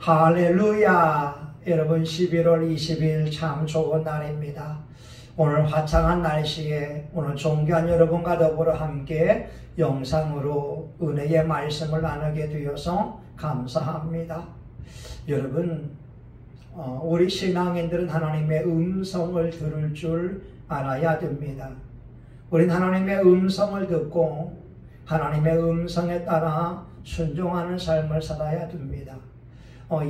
할렐루야. 여러분 11월 20일 참 좋은 날입니다. 오늘 화창한 날씨에 오늘 존귀한 여러분과 더불어 함께 영상으로 은혜의 말씀을 나누게 되어서 감사합니다. 여러분 우리 신앙인들은 하나님의 음성을 들을 줄 알아야 됩니다. 우린 하나님의 음성을 듣고 하나님의 음성에 따라 순종하는 삶을 살아야 됩니다.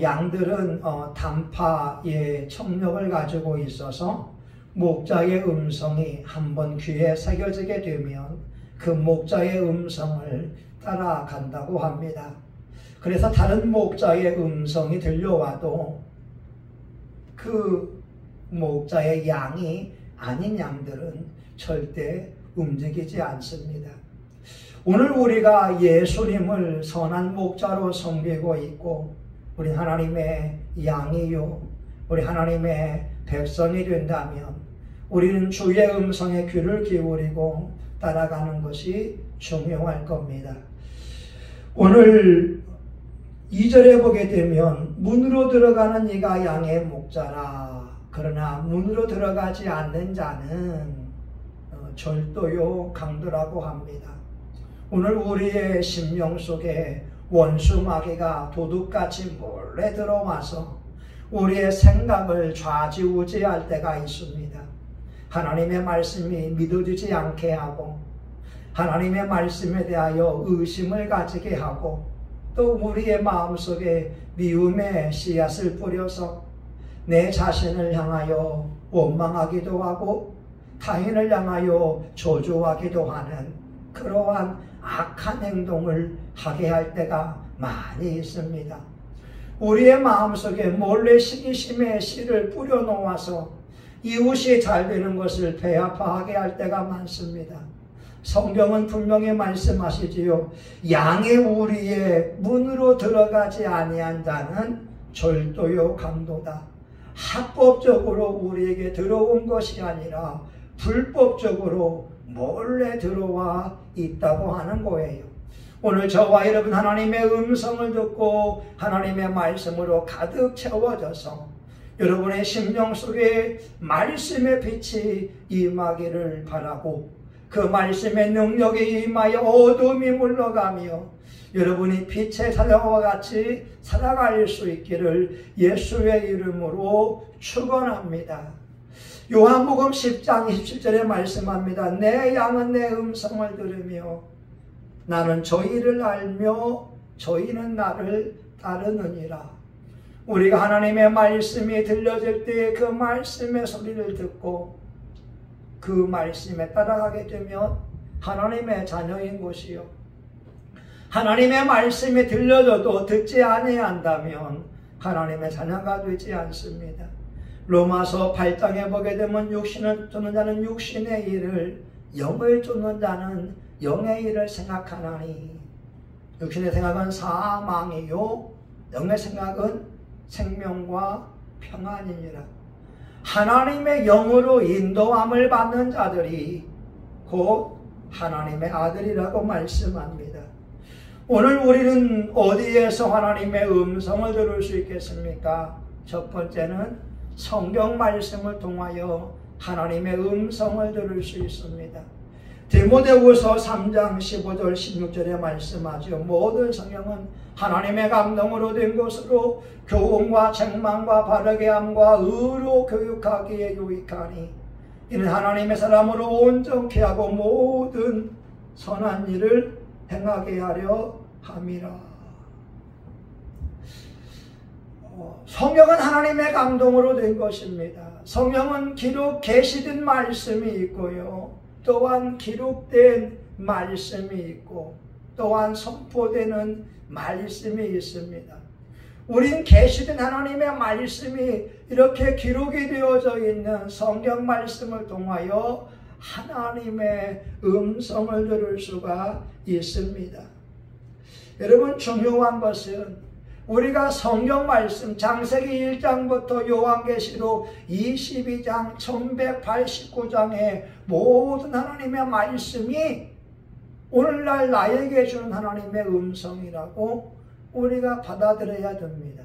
양들은 단파의 청력을 가지고 있어서 목자의 음성이 한번 귀에 새겨지게 되면 그 목자의 음성을 따라간다고 합니다. 그래서 다른 목자의 음성이 들려와도 그 목자의 양이 아닌 양들은 절대 움직이지 않습니다. 오늘 우리가 예수님을 선한 목자로 섬기고 있고 우리 하나님의 양이요 우리 하나님의 백성이 된다면 우리는 주의 음성에 귀를 기울이고 따라가는 것이 중요할 겁니다. 오늘 2절에 보게 되면 문으로 들어가는 이가 양의 목자라. 그러나 문으로 들어가지 않는 자는 절도요 강도라고 합니다. 오늘 우리의 심령 속에 원수 마귀가 도둑같이 몰래 들어와서 우리의 생각을 좌지우지할 때가 있습니다. 하나님의 말씀이 믿어지지 않게 하고 하나님의 말씀에 대하여 의심을 가지게 하고 또 우리의 마음속에 미움의 씨앗을 뿌려서 내 자신을 향하여 원망하기도 하고 타인을 향하여 저주하기도 하는 그러한 악한 행동을 하게 할 때가 많이 있습니다. 우리의 마음속에 몰래 시기심의 씨를 뿌려놓아서 이웃이 잘 되는 것을 배아파하게 할 때가 많습니다. 성경은 분명히 말씀하시지요. 양의 우리의 문으로 들어가지 아니한 자는 절도요 강도다. 합법적으로 우리에게 들어온 것이 아니라 불법적으로 몰래 들어와 있다고 하는 거예요. 오늘 저와 여러분 하나님의 음성을 듣고 하나님의 말씀으로 가득 채워져서 여러분의 심령 속에 말씀의 빛이 임하기를 바라고 그 말씀의 능력이 임하여 어둠이 물러가며 여러분이 빛의 사자와 같이 살아갈 수 있기를 예수의 이름으로 축원합니다. 요한복음 10장 27절에 말씀합니다. 내 양은 내 음성을 들으며 나는 저희를 알며 저희는 나를 따르느니라. 우리가 하나님의 말씀이 들려질 때 그 말씀의 소리를 듣고 그 말씀에 따라가게 되면 하나님의 자녀인 것이요. 하나님의 말씀이 들려져도 듣지 아니한다면 하나님의 자녀가 되지 않습니다. 로마서 8장에 보게 되면 육신을 쫓는 자는 육신의 일을 영을 쫓는 자는 영의 일을 생각하나니 육신의 생각은 사망이요 영의 생각은 생명과 평안이니라. 하나님의 영으로 인도함을 받는 자들이 곧 하나님의 아들이라고 말씀합니다. 오늘 우리는 어디에서 하나님의 음성을 들을 수 있겠습니까? 첫 번째는 성경 말씀을 통하여 하나님의 음성을 들을 수 있습니다. 디모데후서 3장 15절 16절에 말씀하죠. 모든 성경은 하나님의 감동으로 된 것으로 교훈과 책망과 바르게 함과 의로 교육하기에 유익하니 이는 하나님의 사람으로 온전케 하고 모든 선한 일을 행하게 하려 함이라. 성경은 하나님의 감동으로 된 것입니다. 성경은 기록 계시된 말씀이 있고요. 또한 기록된 말씀이 있고 또한 선포되는 말씀이 있습니다. 우린 계시된 하나님의 말씀이 이렇게 기록이 되어져 있는 성경 말씀을 통하여 하나님의 음성을 들을 수가 있습니다. 여러분 중요한 것은 우리가 성경 말씀 창세기 1장부터 요한계시록 22장 1189장의 모든 하나님의 말씀이 오늘날 나에게 주는 하나님의 음성이라고 우리가 받아들여야 됩니다.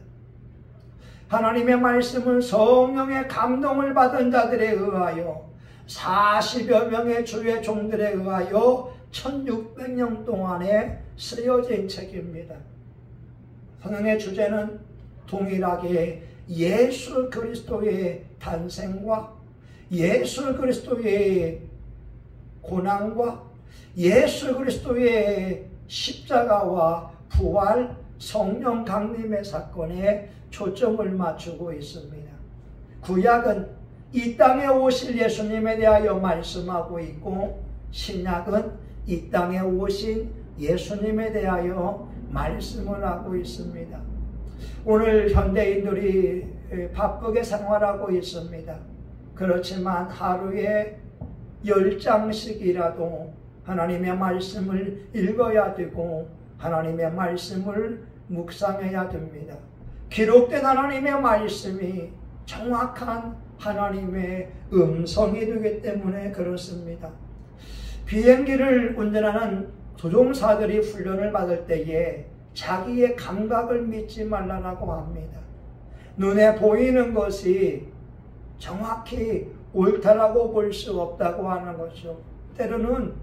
하나님의 말씀은 성령의 감동을 받은 자들에 의하여 40여 명의 주의 종들에 의하여 1600년 동안에 쓰여진 책입니다. 성경의 주제는 동일하게 예수 그리스도의 탄생과 예수 그리스도의 고난과 예수 그리스도의 십자가와 부활, 성령 강림의 사건에 초점을 맞추고 있습니다. 구약은 이 땅에 오실 예수님에 대하여 말씀하고 있고, 신약은 이 땅에 오신 예수님에 대하여 말씀을 하고 있습니다. 오늘 현대인들이 바쁘게 생활하고 있습니다. 그렇지만 하루에 10장씩이라도 하나님의 말씀을 읽어야 되고 하나님의 말씀을 묵상해야 됩니다. 기록된 하나님의 말씀이 정확한 하나님의 음성이 되기 때문에 그렇습니다. 비행기를 운전하는 조종사들이 훈련을 받을 때에 자기의 감각을 믿지 말라고 합니다. 눈에 보이는 것이 정확히 옳다라고 볼 수 없다고 하는 것이죠. 때로는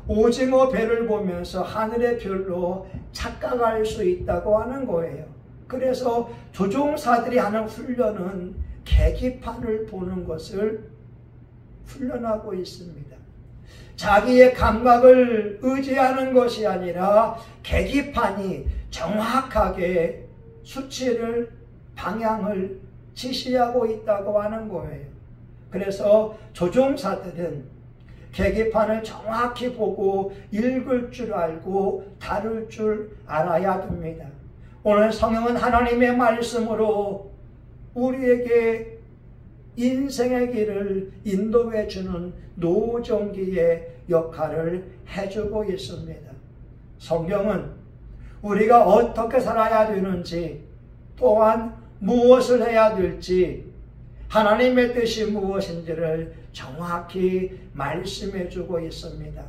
오징어 배를 보면서 하늘의 별로 착각할 수 있다고 하는 거예요. 그래서 조종사들이 하는 훈련은 계기판을 보는 것을 훈련하고 있습니다. 자기의 감각을 의지하는 것이 아니라 계기판이 정확하게 수치를, 방향을 지시하고 있다고 하는 거예요. 그래서 조종사들은 계기판을 정확히 보고 읽을 줄 알고 다룰 줄 알아야 됩니다. 오늘 성경은 하나님의 말씀으로 우리에게 인생의 길을 인도해 주는 노정기의 역할을 해주고 있습니다. 성경은 우리가 어떻게 살아야 되는지, 또한 무엇을 해야 될지, 하나님의 뜻이 무엇인지를 정확히 말씀해 주고 있습니다.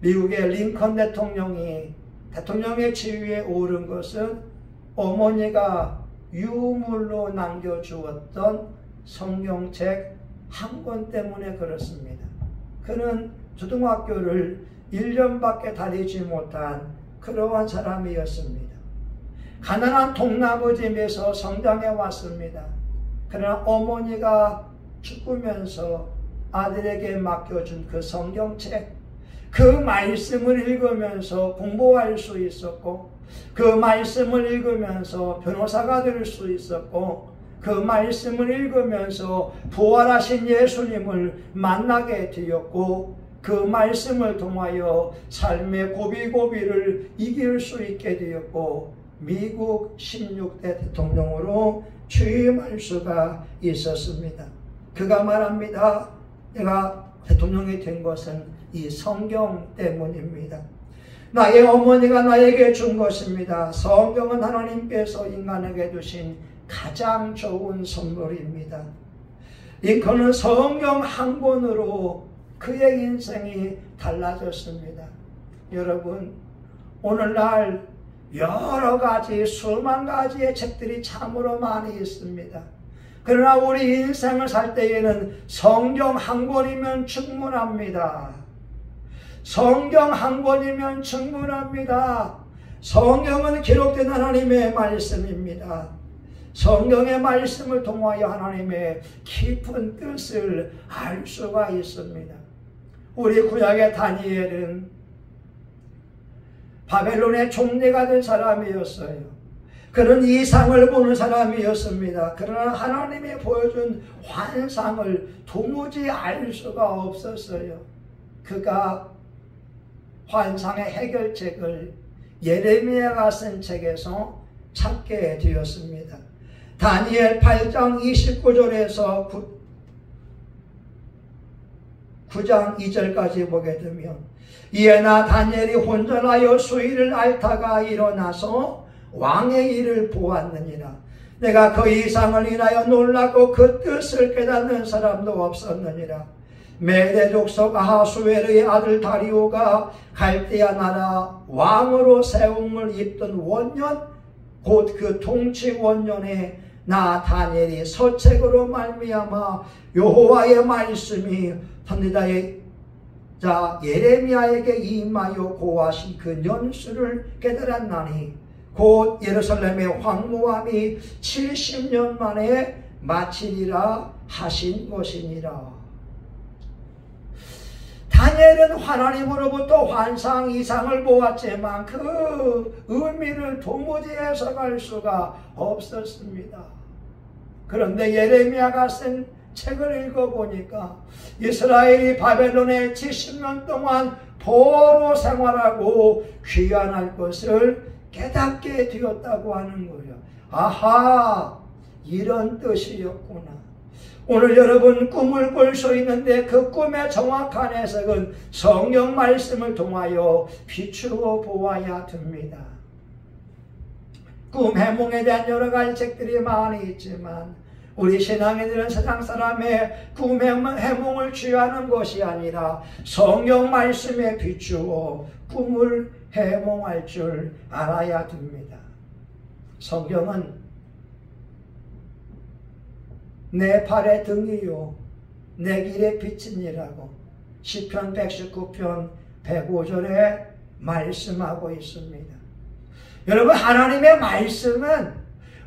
미국의 링컨 대통령이 대통령의 지위에 오른 것은 어머니가 유물로 남겨주었던 성경책 한 권 때문에 그렇습니다. 그는 초등학교를 1년밖에 다니지 못한 그러한 사람이었습니다. 가난한 동나무집에서 성장해 왔습니다. 그러나 어머니가 죽으면서 아들에게 맡겨준 그 성경책, 그 말씀을 읽으면서 공부할 수 있었고, 그 말씀을 읽으면서 변호사가 될 수 있었고, 그 말씀을 읽으면서 부활하신 예수님을 만나게 되었고, 그 말씀을 통하여 삶의 고비고비를 이길 수 있게 되었고, 미국 16대 대통령으로 취임할 수가 있었습니다. 그가 말합니다. 내가 대통령이 된 것은 이 성경 때문입니다. 나의 어머니가 나에게 준 것입니다. 성경은 하나님께서 인간에게 주신 가장 좋은 선물입니다. 링컨은 성경 한 권으로 그의 인생이 달라졌습니다. 여러분, 오늘날 여러 가지, 수만 가지의 책들이 참으로 많이 있습니다. 그러나 우리 인생을 살 때에는 성경 한 권이면 충분합니다. 성경 한 권이면 충분합니다. 성경은 기록된 하나님의 말씀입니다. 성경의 말씀을 통하여 하나님의 깊은 뜻을 알 수가 있습니다. 우리 구약의 다니엘은 바벨론의 총리가 된 사람이었어요. 그는 이상을 보는 사람이었습니다. 그러나 하나님이 보여준 환상을 도무지 알 수가 없었어요. 그가 환상의 해결책을 예레미야가 쓴 책에서 찾게 되었습니다. 다니엘 8장 29절에서 9장 2절까지 보게 되면, 이에 나 다니엘이 혼전하여 수일을 앓다가 일어나서 왕의 일을 보았느니라. 내가 그 이상을 인하여 놀라고 그 뜻을 깨닫는 사람도 없었느니라. 메대 족속 아하수에르의 아들 다리오가 갈대아 나라 왕으로 세움을 입던 원년, 곧 그 통치 원년에 나 다니엘이 서책으로 말미암아 여호와의 말씀이 선지자의 예레미야에게 임하여 고하신 그 연수를 깨달았나니 곧 예루살렘의 황무함이 70년 만에 마치리라 하신 것이니라. 다니엘은 하나님으로부터 환상 이상을 보았지만 그 의미를 도무지 해석할 수가 없었습니다. 그런데 예레미야가 쓴 책을 읽어보니까 이스라엘이 바벨론에 70년 동안 포로 생활하고 귀환할 것을 깨닫게 되었다고 하는 거예요. 아하, 이런 뜻이었구나. 오늘 여러분 꿈을 꿀 수 있는데 그 꿈의 정확한 해석은 성경 말씀을 통하여 비추어 보아야 됩니다. 꿈 해몽에 대한 여러 가지 책들이 많이 있지만 우리 신앙인들은 세상 사람의 꿈 해몽을 취하는 것이 아니라 성경 말씀에 비추어 꿈을 해몽할 줄 알아야 됩니다. 성경은 내 발의 등이요 내 길의 빛이니라고 시편 119편 105절에 말씀하고 있습니다. 여러분, 하나님의 말씀은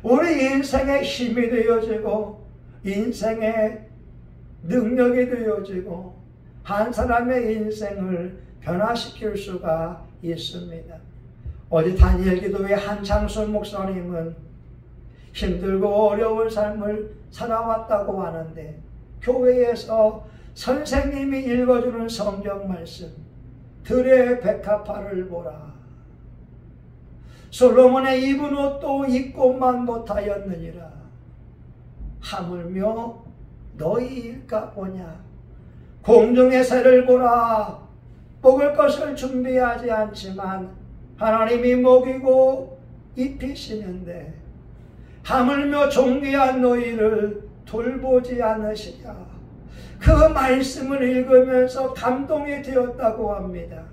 우리 인생의 힘이 되어지고 인생의 능력이 되어지고 한 사람의 인생을 변화시킬 수가 있습니다. 어제 다니엘 기도회 한창순 목사님은 힘들고 어려운 삶을 살아왔다고 하는데 교회에서 선생님이 읽어주는 성경 말씀 들의 백합화를 보라. 솔로몬의 입은 옷도 입고만 못하였느니라. 하물며 너희 일까 보냐. 공중의 새를 보라. 먹을 것을 준비하지 않지만 하나님이 먹이고 입히시는데 하물며 존귀한 너희를 돌보지 않으시랴. 그 말씀을 읽으면서 감동이 되었다고 합니다.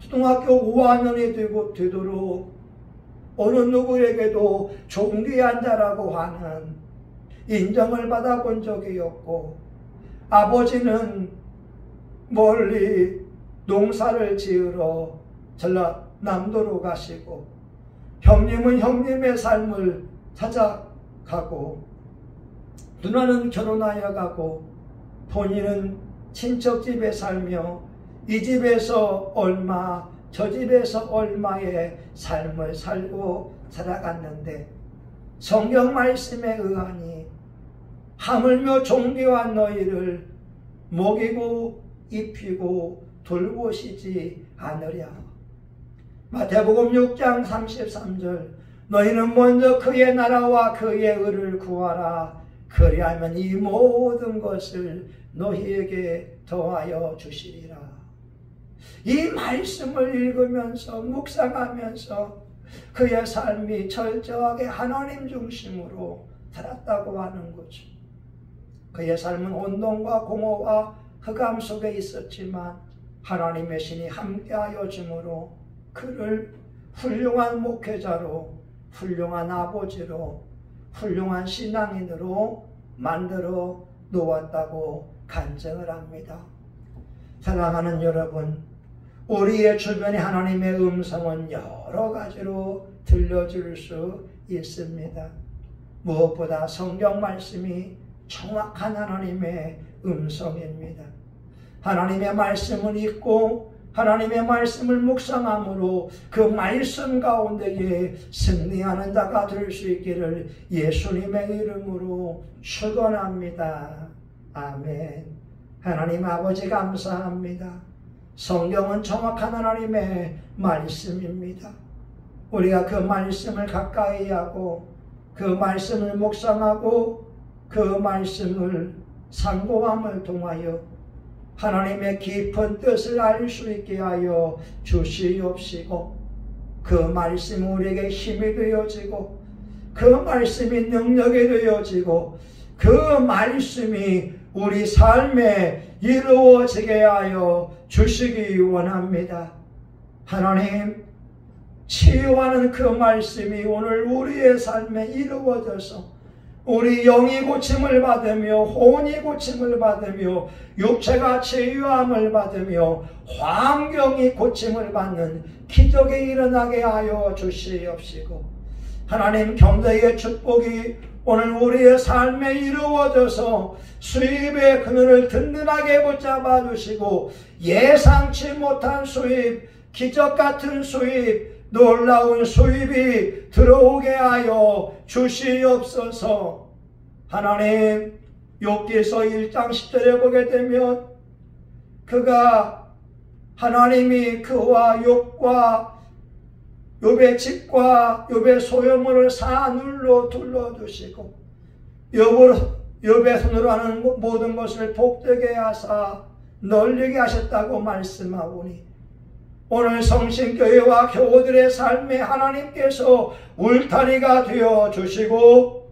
초등학교 5학년이 되도록 어느 누구에게도 존귀한 자라고 하는 인정을 받아본 적이 없고 아버지는 멀리 농사를 지으러 전라남도로 가시고 형님은 형님의 삶을 찾아가고 누나는 결혼하여 가고 본인은 친척집에 살며 이 집에서 얼마 저 집에서 얼마의 삶을 살고 살아갔는데 성경 말씀에 의하니 하물며 존귀한 너희를 먹이고 입히고 돌보시지 않으랴. 마태복음 6장 33절 너희는 먼저 그의 나라와 그의 의를 구하라. 그리하면 이 모든 것을 너희에게 더하여 주시리라. 이 말씀을 읽으면서 묵상하면서 그의 삶이 철저하게 하나님 중심으로 살았다고 하는 거죠. 그의 삶은 혼돈과 공허와 흑암 속에 있었지만 하나님의 신이 함께하여 주므로 그를 훌륭한 목회자로 훌륭한 아버지로 훌륭한 신앙인으로 만들어 놓았다고 간증을 합니다. 사랑하는 여러분, 우리의 주변에 하나님의 음성은 여러 가지로 들려줄 수 있습니다. 무엇보다 성경 말씀이 정확한 하나님의 음성입니다. 하나님의 말씀을 읽고 하나님의 말씀을 묵상함으로 그 말씀 가운데에 승리하는 자가 될 수 있기를 예수님의 이름으로 축원합니다. 아멘. 하나님 아버지 감사합니다. 성경은 정확한 하나님의 말씀입니다. 우리가 그 말씀을 가까이 하고 그 말씀을 묵상하고 그 말씀을 상고함을 통하여 하나님의 깊은 뜻을 알 수 있게 하여 주시옵시고 그 말씀이 우리에게 힘이 되어지고 그 말씀이 능력이 되어지고 그 말씀이 우리 삶에 이루어지게 하여 주시기 원합니다. 하나님, 치유하는 그 말씀이 오늘 우리의 삶에 이루어져서 우리 영이 고침을 받으며 혼이 고침을 받으며 육체가 치유함을 받으며 환경이 고침을 받는 기적이 일어나게 하여 주시옵시고, 하나님 경제의 축복이 오늘 우리의 삶에 이루어져서 수입의 그늘을 든든하게 붙잡아 주시고, 예상치 못한 수입, 기적 같은 수입, 놀라운 수입이 들어오게 하여 주시옵소서. 하나님, 욥기서 1장 10절에 보게 되면 하나님이 그와 욥의 집과 욥의 소유물을 사늘로 둘러주시고 욥의 손으로 하는 모든 것을 복되게 하사 널리게 하셨다고 말씀하오니, 오늘 성신교회와 교우들의 삶에 하나님께서 울타리가 되어 주시고,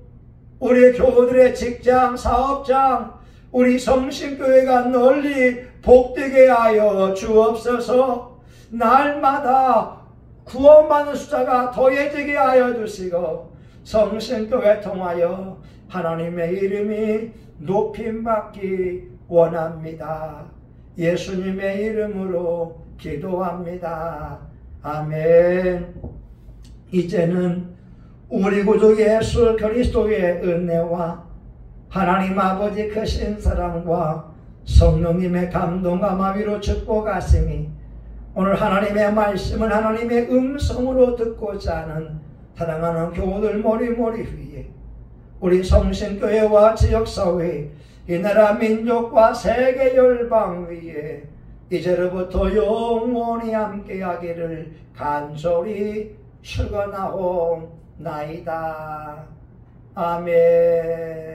우리 교우들의 직장, 사업장, 우리 성신교회가 널리 복되게 하여 주옵소서. 날마다 구원받는 숫자가 더해지게 하여 주시고, 성신교회 통하여 하나님의 이름이 높임받기 원합니다. 예수님의 이름으로 기도합니다. 아멘. 이제는 우리 구주 예수 그리스도의 은혜와 하나님 아버지 크신 사랑과 성령님의 감동과 마비로 축복하시니, 오늘 하나님의 말씀을 하나님의 음성으로 듣고자 하는 사랑하는 교우들 모리모리 위에, 우리 성신교회와 지역사회, 이 나라 민족과 세계 열방 위에 이제로부터 영원히 함께하기를 간절히 축원하옵나이다. 아멘.